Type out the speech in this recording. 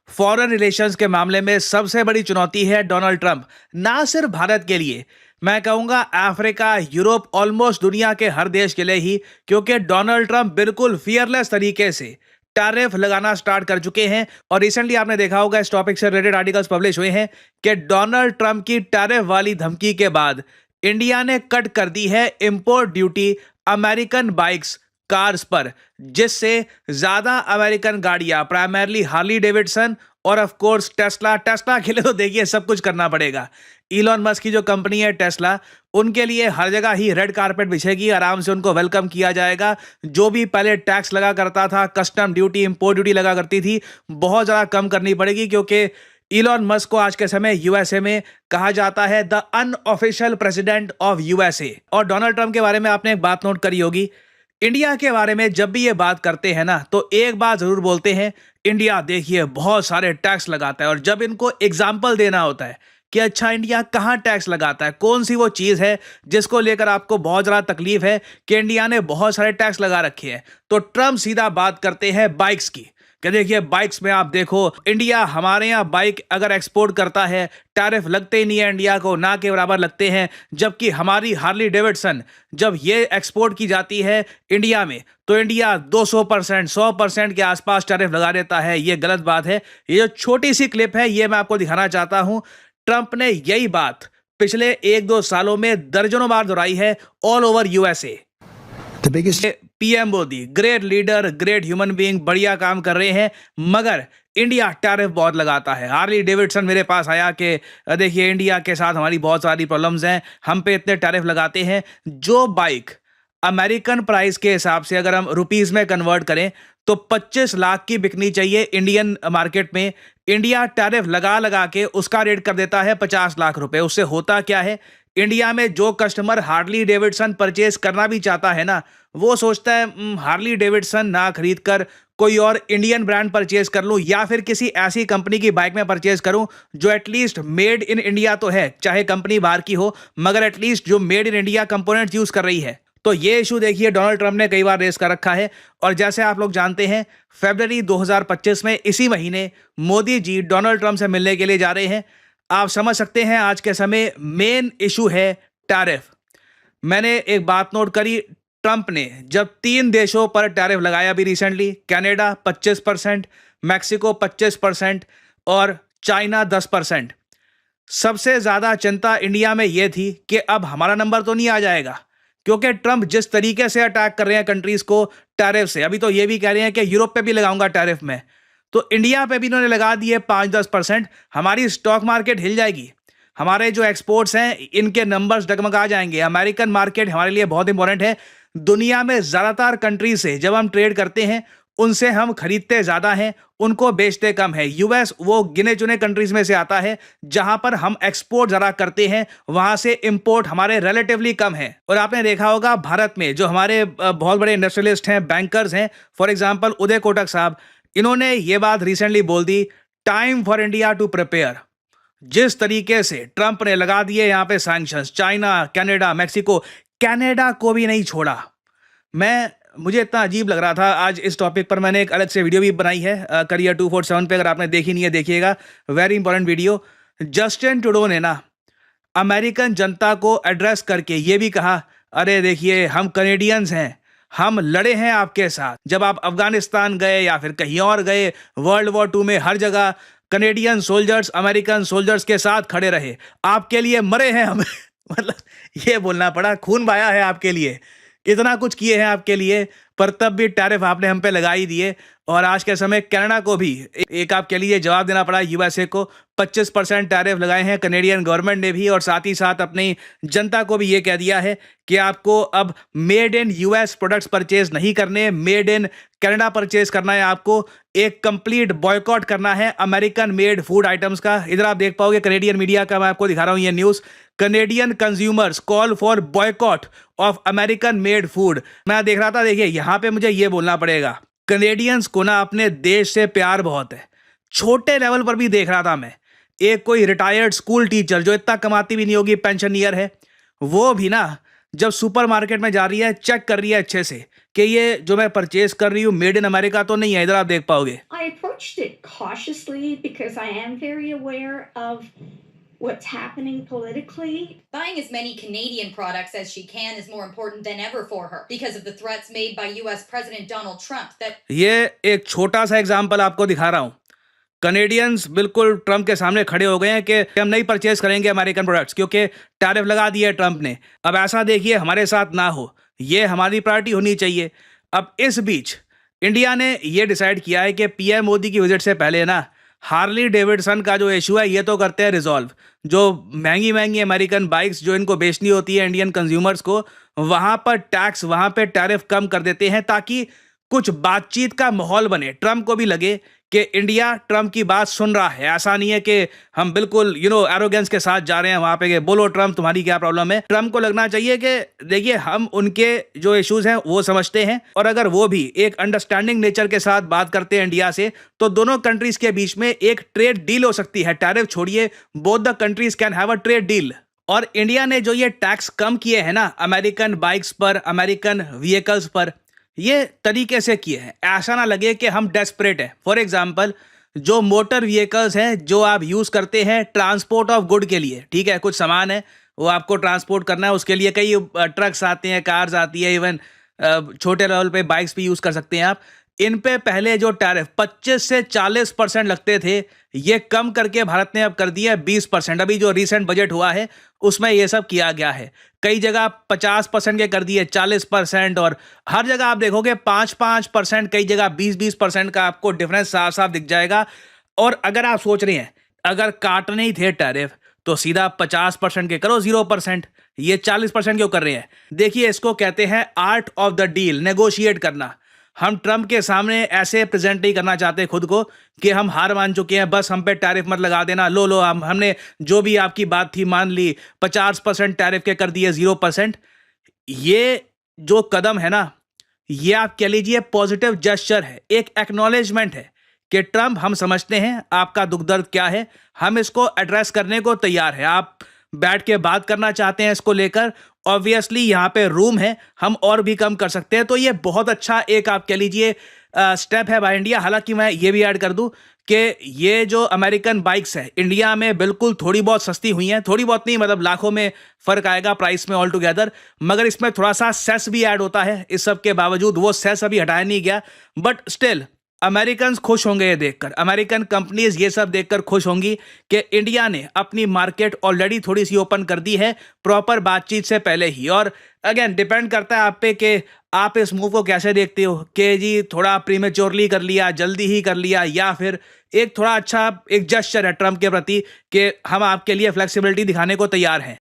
Foreign relations के मामले में सबसे बड़ी चुनौती है डोनाल्ड ट्रंप। ना सिर्फ भारत के लिए, मैं कहूंगा अफ्रीका, यूरोप, ऑलमोस्ट दुनिया के हर देश के लिए ही, क्योंकि डोनाल्ड ट्रंप बिल्कुल फियरलेस तरीके से टैरिफ लगाना स्टार्ट कर चुके हैं। और रिसेंटली आपने देखा होगा, इस टॉपिक से रिलेटेड आर्टिकल्स पब्लिश हुए हैं कि डोनाल्ड ट्रंप की टैरिफ वाली धमकी के बाद इंडिया ने कट कर दी है import duty American bikes, cars पर, जिससे ज्यादा अमेरिकन गाड़ियां, प्राइमरली हार्ली डेविडसन और ऑफ कोर्स टेस्ला। टेस्ला के लिए तो देखिए सब कुछ करना पड़ेगा। इलॉन मस्क की जो कंपनी है टेस्ला, उनके लिए हर जगह ही रेड कारपेट बिछेगी, आराम से उनको वेलकम किया जाएगा। जो भी पहले टैक्स लगा करता था, कस्टम ड्यूटी, इंपोर्ट ड्यूटी लगा करती थी, बहुत ज़्यादा कम करनी पड़ेगी, क्योंकि इलॉन मस्क को आज के समय यूएसए में कहा जाता है the unofficial president of USA. और डोनाल्ड ट्रंप के बारे में आपने एक बात नोट करी होगी, इंडिया के बारे में जब भी ये बात करते हैं ना, तो एक बात जरूर बोलते हैं, इंडिया देखिए बहुत सारे टैक्स लगाता है। और जब इनको एग्जाम्पल देना होता है कि अच्छा इंडिया कहाँ टैक्स लगाता है, कौन सी वो चीज़ है जिसको लेकर आपको बहुत ज़्यादा तकलीफ है कि इंडिया ने बहुत सारे टैक्स लगा रखे हैं, तो ट्रम्प सीधा बात करते हैं बाइक्स की कि देखिए बाइक्स में आप देखो, इंडिया, हमारे यहाँ बाइक अगर एक्सपोर्ट करता है, टैरिफ लगते ही नहीं है इंडिया को, ना के बराबर लगते हैं। जबकि हमारी हार्ली डेविडसन जब ये एक्सपोर्ट की जाती है इंडिया में, तो इंडिया 200%, 100% के आसपास टैरिफ लगा देता है। ये गलत बात है। ये जो छोटी सी क्लिप है, ये मैं आपको दिखाना चाहता हूँ। ट्रंप ने यही बात पिछले 1-2 सालों में दर्जनों बार दोहराई है all over USA. PM Modi great leader, great human being, बढ़िया काम कर रहे हैं, मगर इंडिया टैरिफ बहुत लगाता है। हार्ली डेविडसन मेरे पास आया कि देखिए इंडिया के साथ हमारी बहुत सारी प्रॉब्लम्स हैं, हम पे इतने टैरिफ लगाते हैं। जो बाइक अमेरिकन प्राइस के हिसाब से अगर हम रुपीस में कन्वर्ट करें तो 25 लाख की बिकनी चाहिए इंडियन मार्केट में, इंडिया टैरिफ लगा लगा के उसका रेट कर देता है 50 लाख रुपए। उससे होता क्या है, इंडिया में जो कस्टमर हार्ली डेविडसन परचेज करना भी चाहता है ना, वो सोचता है हार्ली डेविडसन ना खरीद कर कोई और इंडियन ब्रांड परचेज कर लूं, या फिर किसी ऐसी कंपनी की बाइक में परचेज करूं जो एटलीस्ट मेड इन इंडिया तो है, चाहे कंपनी बाहर की हो, मगर एटलीस्ट जो made in India components use कर रही है। तो ये इशू देखिए डोनाल्ड ट्रंप ने कई बार रेस कर रखा है। और जैसे आप लोग जानते हैं, फरवरी 2025 में, इसी महीने, मोदी जी डोनाल्ड ट्रंप से मिलने के लिए जा रहे हैं। आप समझ सकते हैं आज के समय मेन इशू है टैरिफ। मैंने एक बात नोट करी, ट्रंप ने जब 3 देशों पर टैरिफ लगाया अभी रिसेंटली, कनाडा 25%, मैक्सिको 25% और चाइना 10%। सबसे ज्यादा चिंता इंडिया में यह थी कि अब हमारा नंबर तो नहीं आ जाएगा, क्योंकि ट्रंप जिस तरीके से अटैक कर रहे हैं कंट्रीज को टैरिफ से, अभी तो ये भी कह रहे हैं कि यूरोप पे भी लगाऊंगा टैरिफ में, तो इंडिया पे भी इन्होंने लगा दिए 5-10%। हमारी स्टॉक मार्केट हिल जाएगी, हमारे जो एक्सपोर्ट्स हैं इनके नंबर्स डगमगा जाएंगे। अमेरिकन मार्केट हमारे लिए बहुत इंपॉर्टेंट है। दुनिया में ज्यादातर कंट्री से जब हम ट्रेड करते हैं, उनसे हम खरीदते ज्यादा हैं, उनको बेचते कम है। यूएस वो गिने चुने कंट्रीज में से आता है जहां पर हम एक्सपोर्ट ज्यादा करते हैं, वहां से इंपोर्ट हमारे रिलेटिवली कम है। और आपने देखा होगा भारत में जो हमारे बहुत बड़े इंडस्ट्रियलिस्ट हैं, बैंकर्स हैं, फॉर एग्जांपल उदय कोटक साहब, इन्होंने ये बात रिसेंटली बोल दी, time for India to prepare. जिस तरीके से ट्रंप ने लगा दिए यहाँ पे sanctions, China, Canada, Mexico, Canada को भी नहीं छोड़ा। मुझे इतना अजीब लग रहा था, आज इस टॉपिक पर मैंने एक अलग से वीडियो भी बनाई है करियर 247 पे, अगर आपने देखी नहीं है देखिएगा, very important video. Justin Trudeau ने ना अमेरिकन जनता को एड्रेस करके ये भी कहा, अरे देखिए हम कनेडियंस हैं, हम लड़े हैं आपके साथ। जब आप अफगानिस्तान गए या फिर कहीं और गए, वर्ल्ड वॉर 2 में हर जगह कनेडियन सोल्जर्स अमेरिकन सोल्जर्स के साथ खड़े रहे, आपके लिए मरे हैं हम मतलब ये बोलना पड़ा, खून बहाया है आपके लिए, इतना कुछ किए हैं आपके लिए, पर तब भी टैरिफ आपने हम पे लगा ही दिए। और आज के समय कनाडा को भी एक आपके लिए जवाब देना पड़ा, यूएसए को 25% टैरिफ लगाए हैं कनेडियन गवर्नमेंट ने भी। और साथ ही साथ अपनी जनता को भी ये कह दिया है कि आपको अब made in US products purchase नहीं करने, मेड इन कनाडा परचेज करना है, आपको एक कंप्लीट बॉयकॉट करना है अमेरिकन मेड फूड आइटम्स का। इधर आप देख पाओगे कनेडियन मीडिया का, मैं आपको दिखा रहा हूं ये news, Canadian consumers call for boycott of American made food. मैं देख रहा था, देखिए यहां पे मुझे ये बोलना पड़ेगा, कनेडियंस को ना अपने देश से प्यार बहुत है। छोटे लेवल पर भी देख रहा था मैं, एक कोई रिटायर्ड स्कूल टीचर जो इतना कमाती भी नहीं होगी, पेंशनियर है, वो भी ना जब सुपरमार्केट में जा रही है, चेक कर रही है अच्छे से कि ये जो मैं परचेज कर रही हूँ मेड इन अमेरिका तो नहीं है। इधर आप देख पाओगे। I approached it cautiously because I am very aware of what's happening politically. Buying as many Canadian products as she can is more important than ever for her because of the threats made by US President Donald Trump that ये एक छोटा सा example आपको दिखा रहा हूँ। Canadians बिल्कुल Trump के सामने खड़े हो गए हैं कि हम नहीं परचेज करेंगे अमेरिकन प्रोडक्ट्स क्योंकि टैरिफ लगा दिया है ट्रम्प ने। अब ऐसा देखिए हमारे साथ ना हो, ये हमारी प्रायोरिटी होनी चाहिए। अब इस बीच इंडिया ने ये डिसाइड किया है कि पीएम मोदी की विजिट से पहले ना हार्ली डेविडसन का जो इशू है ये तो करते हैं रिजॉल्व। जो महंगी महंगी अमेरिकन बाइक्स जो इनको बेचनी होती है इंडियन कंज्यूमर्स को, वहाँ पर टैक्स, वहाँ पे टैरिफ कम कर देते हैं ताकि कुछ बातचीत का माहौल बने। ट्रम्प को भी लगे कि इंडिया ट्रम्प की बात सुन रहा है। ऐसा नहीं है कि हम बिल्कुल एरोगेंस के साथ जा रहे हैं वहां पे कि बोलो ट्रम्प तुम्हारी क्या प्रॉब्लम है। ट्रम्प को लगना चाहिए कि देखिए हम उनके जो इश्यूज हैं वो समझते हैं, और अगर वो भी एक अंडरस्टैंडिंग नेचर के साथ बात करते हैं इंडिया से तो दोनों कंट्रीज के बीच में एक ट्रेड डील हो सकती है। टैरिफ छोड़िए, both the countries can have a trade deal. और इंडिया ने जो ये टैक्स कम किए हैं ना अमेरिकन बाइक्स पर, अमेरिकन व्हीकल्स पर, ये तरीके से किए हैं, ऐसा ना लगे कि हम डेस्परेट हैं। फॉर एग्जांपल जो मोटर व्हीकल्स हैं जो आप यूज़ करते हैं ट्रांसपोर्ट ऑफ गुड के लिए, ठीक है, कुछ सामान है वो आपको ट्रांसपोर्ट करना है, उसके लिए कई ट्रक्स आते हैं, कार्स आती है, इवन छोटे लेवल पे बाइक्स भी यूज़ कर सकते हैं आप। इन पे पहले जो टैरिफ 25 से 40% लगते थे, ये कम करके भारत ने अब कर दिया 20%। अभी जो रिसेंट बजट हुआ है उसमें ये सब किया गया है। कई जगह 50% के कर दिए, 40%, और हर जगह आप देखोगे 5-5%, कई जगह 20-20% का आपको डिफरेंस साफ साफ दिख जाएगा। और अगर आप सोच रहे हैं अगर काटने ही थे टैरिफ तो सीधा 50% के करो 0%, ये 40% क्यों कर रहे हैं? देखिए इसको कहते हैं art of the deal, negotiate करना। हम ट्रम्प के सामने ऐसे प्रेजेंट नहीं करना चाहते खुद को कि हम हार मान चुके हैं, बस हम पे टैरिफ मत लगा देना, लो हमने जो भी आपकी बात थी मान ली, 50% टैरिफ के कर दिए 0%। ये जो कदम है ना, ये आप कह लीजिए पॉजिटिव जेस्चर है, एक एक्नॉलेजमेंट है कि ट्रम्प हम समझते हैं आपका दुख दर्द क्या है, हम इसको एड्रेस करने को तैयार है। आप बैठ के बात करना चाहते हैं इसको लेकर, ऑब्वियसली यहाँ पे रूम है, हम और भी कम कर सकते हैं। तो ये बहुत अच्छा एक आप कह लीजिए स्टेप है बाय इंडिया। हालांकि मैं ये भी ऐड कर दूं कि ये जो अमेरिकन बाइक्स है इंडिया में बिल्कुल थोड़ी बहुत सस्ती हुई हैं, थोड़ी बहुत नहीं मतलब लाखों में फर्क आएगा प्राइस में ऑल टुगेदर, मगर इसमें थोड़ा सा सेस भी ऐड होता है। इस सब के बावजूद वो सेस अभी हटाया नहीं गया, बट स्टिल अमेरिकन खुश होंगे ये देखकर, अमेरिकन कंपनीज ये सब देखकर खुश होंगी कि इंडिया ने अपनी मार्केट ऑलरेडी थोड़ी सी ओपन कर दी है प्रॉपर बातचीत से पहले ही। और अगेन डिपेंड करता है आप पे कि आप इस मूव को कैसे देखते हो कि जी थोड़ा प्रीमेच्योरली कर लिया, जल्दी ही कर लिया, या फिर एक थोड़ा अच्छा एक जेस्चर है ट्रम्प के प्रति कि हम आपके लिए फ्लेक्सिबिलिटी दिखाने को तैयार हैं।